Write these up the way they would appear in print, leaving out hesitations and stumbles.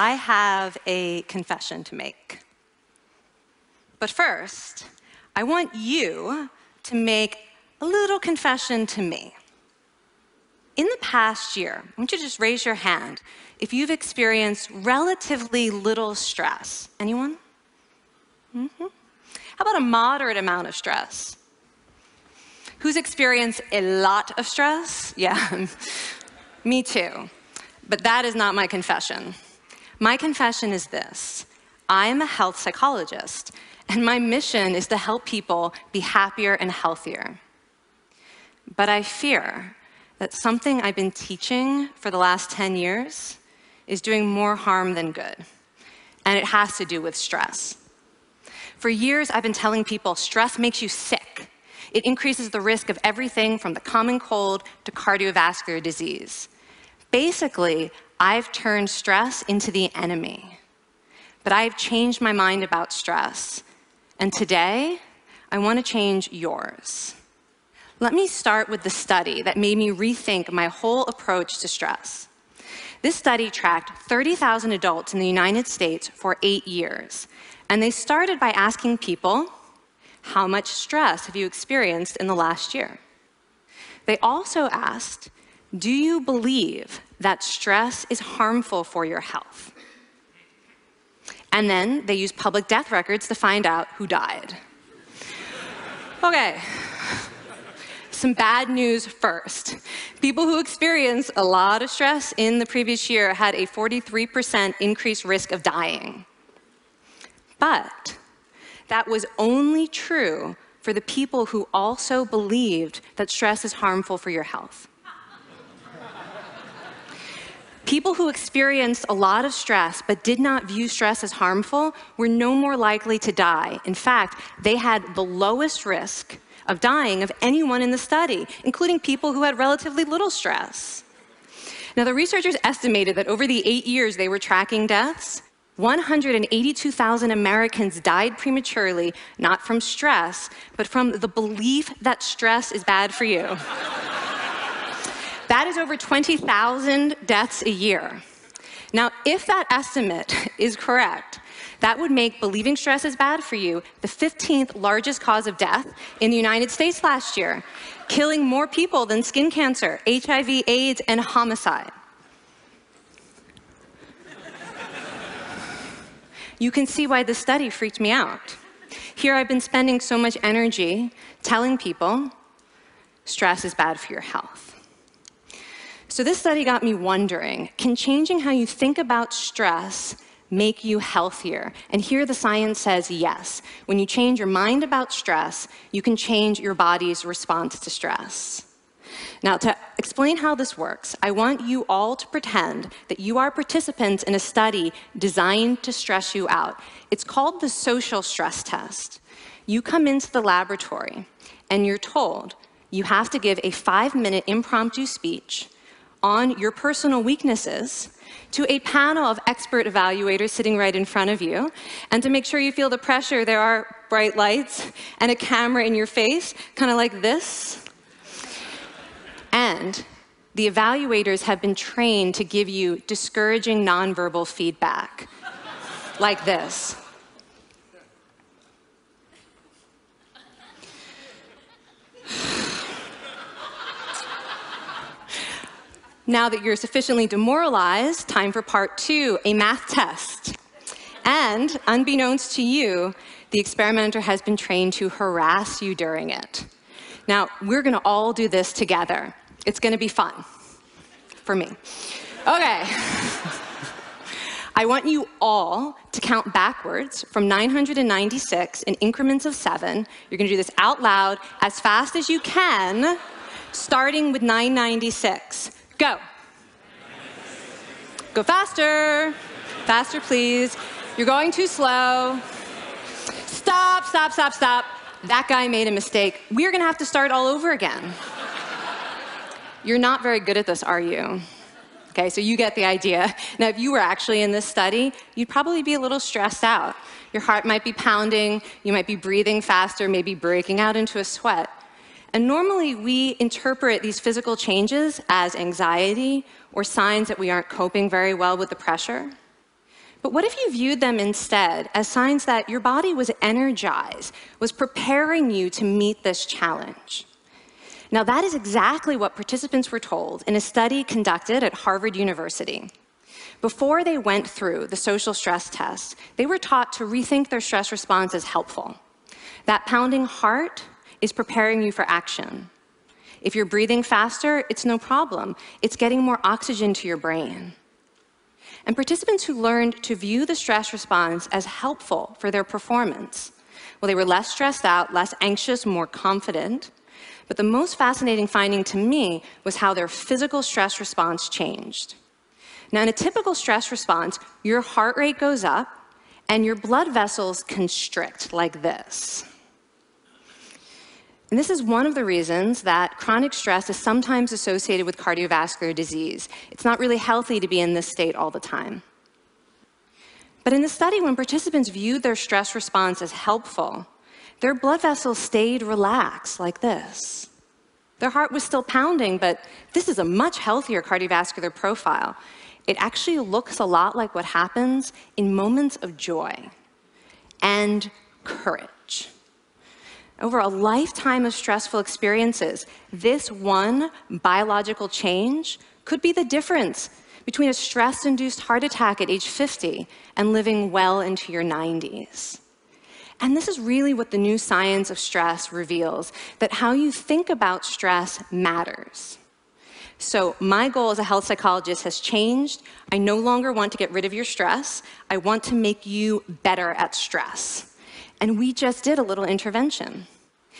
I have a confession to make. But first, I want you to make a little confession to me. In the past year, I want you to just raise your hand if you've experienced relatively little stress. Anyone? How about a moderate amount of stress? Who's experienced a lot of stress? Yeah, me too. But that is not my confession. My confession is this: I am a health psychologist, and my mission is to help people be happier and healthier. But I fear that something I've been teaching for the last 10 years is doing more harm than good, and it has to do with stress. For years, I've been telling people stress makes you sick. It increases the risk of everything from the common cold to cardiovascular disease. Basically, I've turned stress into the enemy. But I've changed my mind about stress, and today, I want to change yours. Let me start with the study that made me rethink my whole approach to stress. This study tracked 30,000 adults in the United States for 8 years. And they started by asking people, how much stress have you experienced in the last year? They also asked, do you believe that stress is harmful for your health? And then they used public death records to find out who died. Okay. Some bad news first. People who experienced a lot of stress in the previous year had a 43% increased risk of dying. But that was only true for the people who also believed that stress is harmful for your health. People who experienced a lot of stress but did not view stress as harmful were no more likely to die. In fact, they had the lowest risk of dying of anyone in the study, including people who had relatively little stress. Now, the researchers estimated that over the 8 years they were tracking deaths, 182,000 Americans died prematurely, not from stress, but from the belief that stress is bad for you. That is over 20,000 deaths a year. Now, if that estimate is correct, that would make believing stress is bad for you the 15th largest cause of death in the United States last year, killing more people than skin cancer, HIV, AIDS, and homicide. You can see why this study freaked me out. Here I've been spending so much energy telling people stress is bad for your health. So this study got me wondering, can changing how you think about stress make you healthier? And here the science says yes. When you change your mind about stress, you can change your body's response to stress. Now, to explain how this works, I want you all to pretend that you are participants in a study designed to stress you out. It's called the social stress test. You come into the laboratory, and you're told you have to give a 5-minute impromptu speech on your personal weaknesses to a panel of expert evaluators sitting right in front of you. And to make sure you feel the pressure, there are bright lights and a camera in your face, kind of like this. And the evaluators have been trained to give you discouraging nonverbal feedback, like this. Now that you're sufficiently demoralized, time for part 2, a math test. And unbeknownst to you, the experimenter has been trained to harass you during it. Now, we're going to all do this together. It's going to be fun. For me. Okay. I want you all to count backwards from 996 in increments of 7. You're going to do this out loud as fast as you can, starting with 996. Go. Go faster. Faster, please. You're going too slow. Stop, stop, stop, stop. That guy made a mistake. We're going to have to start all over again. You're not very good at this, are you? Okay, so you get the idea. Now, if you were actually in this study, you'd probably be a little stressed out. Your heart might be pounding. You might be breathing faster, maybe breaking out into a sweat. And normally, we interpret these physical changes as anxiety or signs that we aren't coping very well with the pressure. But what if you viewed them instead as signs that your body was energized, was preparing you to meet this challenge? Now, that is exactly what participants were told in a study conducted at Harvard University. Before they went through the social stress test, they were taught to rethink their stress response as helpful. That pounding heart is preparing you for action. If you're breathing faster, it's no problem. It's getting more oxygen to your brain. And participants who learned to view the stress response as helpful for their performance, well, they were less stressed out, less anxious, more confident. But the most fascinating finding to me was how their physical stress response changed. Now, in a typical stress response, your heart rate goes up and your blood vessels constrict like this. And this is one of the reasons that chronic stress is sometimes associated with cardiovascular disease. It's not really healthy to be in this state all the time. But in the study, when participants viewed their stress response as helpful, their blood vessels stayed relaxed like this. Their heart was still pounding, but this is a much healthier cardiovascular profile. It actually looks a lot like what happens in moments of joy and courage. Over a lifetime of stressful experiences, this one biological change could be the difference between a stress-induced heart attack at age 50 and living well into your 90s. And this is really what the new science of stress reveals, that how you think about stress matters. So my goal as a health psychologist has changed. I no longer want to get rid of your stress. I want to make you better at stress. And we just did a little intervention.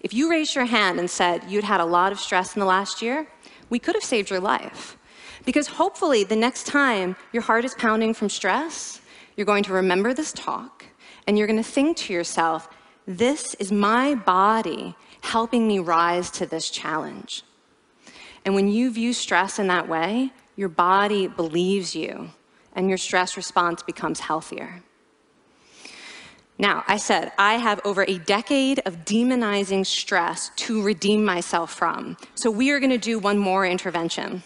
If you raised your hand and said you'd had a lot of stress in the last year, we could have saved your life. Because hopefully the next time your heart is pounding from stress, you're going to remember this talk, and you're going to think to yourself, this is my body helping me rise to this challenge. And when you view stress in that way, your body believes you, and your stress response becomes healthier. Now, I said I have over a decade of demonizing stress to redeem myself from. So we are going to do one more intervention.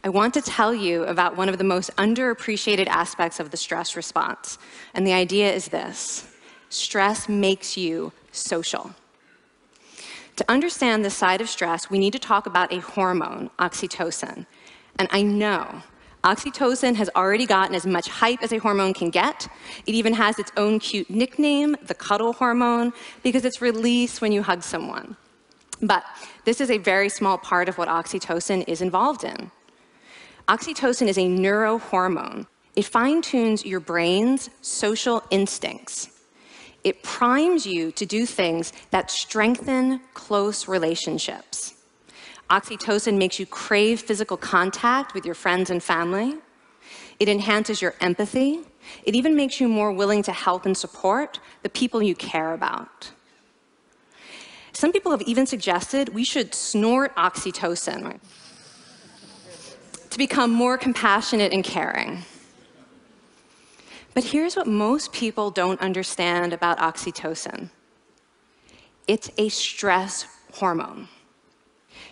I want to tell you about one of the most underappreciated aspects of the stress response. And the idea is this: stress makes you social. To understand this side of stress, we need to talk about a hormone, oxytocin. And I know oxytocin has already gotten as much hype as a hormone can get. It even has its own cute nickname, the cuddle hormone, because it's released when you hug someone. But this is a very small part of what oxytocin is involved in. Oxytocin is a neurohormone. It fine-tunes your brain's social instincts. It primes you to do things that strengthen close relationships. Oxytocin makes you crave physical contact with your friends and family. It enhances your empathy. It even makes you more willing to help and support the people you care about. Some people have even suggested we should snort oxytocin to become more compassionate and caring. But here's what most people don't understand about oxytocin. It's a stress hormone.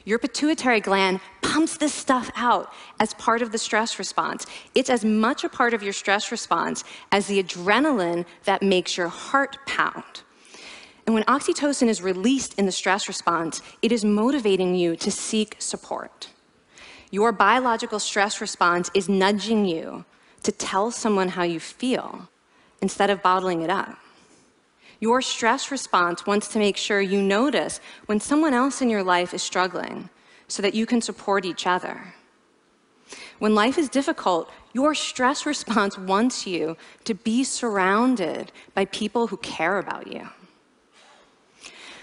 Your pituitary gland pumps this stuff out as part of the stress response. It's as much a part of your stress response as the adrenaline that makes your heart pound. And when oxytocin is released in the stress response, it is motivating you to seek support. Your biological stress response is nudging you to tell someone how you feel instead of bottling it up. Your stress response wants to make sure you notice when someone else in your life is struggling so that you can support each other. When life is difficult, your stress response wants you to be surrounded by people who care about you.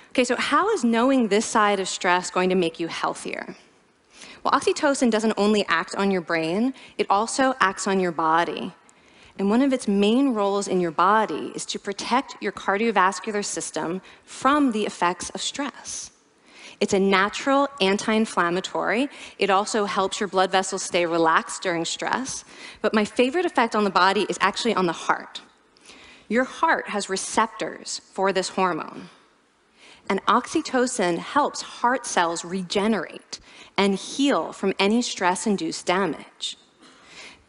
Okay, so how is knowing this side of stress going to make you healthier? Well, oxytocin doesn't only act on your brain, it also acts on your body. And one of its main roles in your body is to protect your cardiovascular system from the effects of stress. It's a natural anti-inflammatory. It also helps your blood vessels stay relaxed during stress. But my favorite effect on the body is actually on the heart. Your heart has receptors for this hormone. And oxytocin helps heart cells regenerate and heal from any stress-induced damage.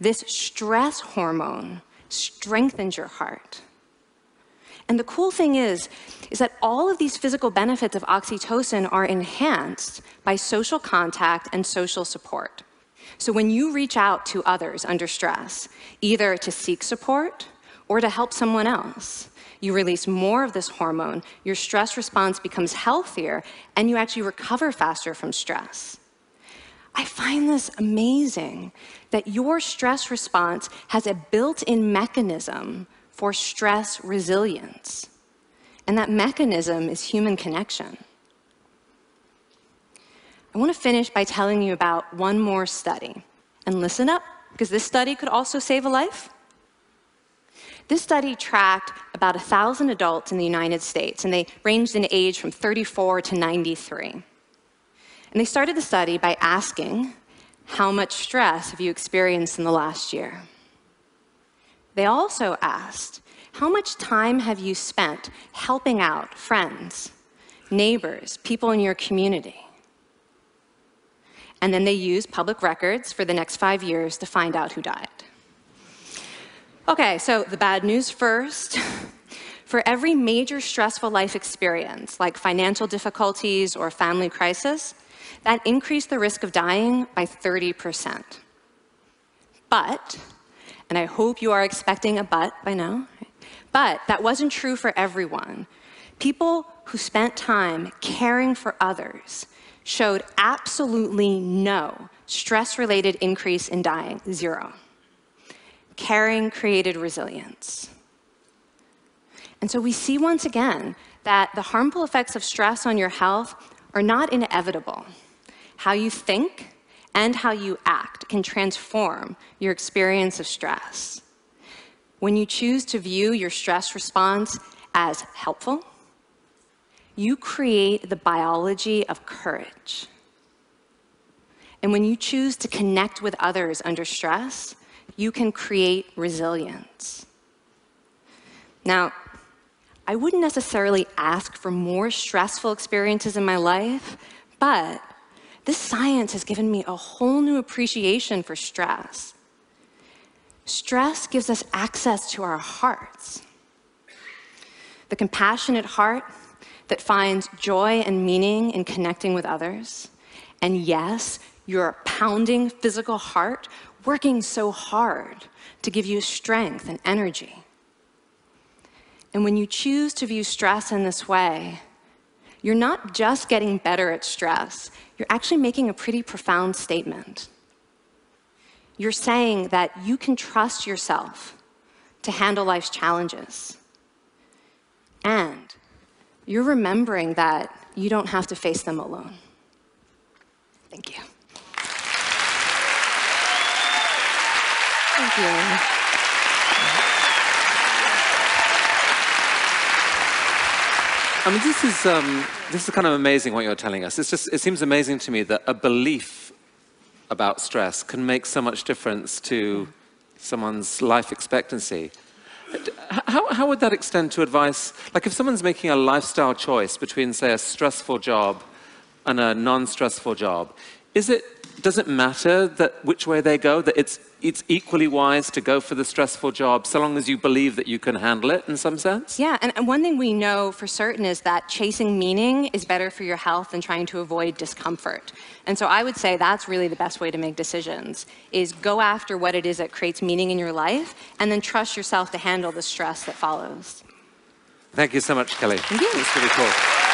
This stress hormone strengthens your heart. And the cool thing is that all of these physical benefits of oxytocin are enhanced by social contact and social support. So when you reach out to others under stress, either to seek support or to help someone else, you release more of this hormone, your stress response becomes healthier, and you actually recover faster from stress. I find this amazing that your stress response has a built-in mechanism for stress resilience. And that mechanism is human connection. I want to finish by telling you about one more study. And listen up, because this study could also save a life. This study tracked about 1,000 adults in the United States, and they ranged in age from 34 to 93. And they started the study by asking, how much stress have you experienced in the last year? They also asked, how much time have you spent helping out friends, neighbors, people in your community? And then they used public records for the next 5 years to find out who died. Okay, so the bad news first. For every major stressful life experience, like financial difficulties or family crisis, that increased the risk of dying by 30%. But, and I hope you are expecting a but by now, but that wasn't true for everyone. People who spent time caring for others showed absolutely no stress-related increase in dying, 0. Caring created resilience. And so we see once again that the harmful effects of stress on your health are not inevitable. How you think and how you act can transform your experience of stress. When you choose to view your stress response as helpful, you create the biology of courage. And when you choose to connect with others under stress, you can create resilience. Now, I wouldn't necessarily ask for more stressful experiences in my life, but this science has given me a whole new appreciation for stress. Stress gives us access to our hearts. The compassionate heart that finds joy and meaning in connecting with others. And yes, your pounding physical heart working so hard to give you strength and energy. And when you choose to view stress in this way, you're not just getting better at stress, you're actually making a pretty profound statement. You're saying that you can trust yourself to handle life's challenges. And you're remembering that you don't have to face them alone. Thank you. Thank you. I mean, this is kind of amazing what you're telling us. It seems amazing to me that a belief about stress can make so much difference to someone's life expectancy. How would that extend to advice? Like if someone's making a lifestyle choice between, say, a stressful job and a non-stressful job, does it matter that which way they go, that it's equally wise to go for the stressful job so long as you believe that you can handle it in some sense? Yeah, and one thing we know for certain is that chasing meaning is better for your health than trying to avoid discomfort. And so I would say that's really the best way to make decisions, is go after what it is that creates meaning in your life and then trust yourself to handle the stress that follows. Thank you so much, Kelly. Thank you. It's really cool.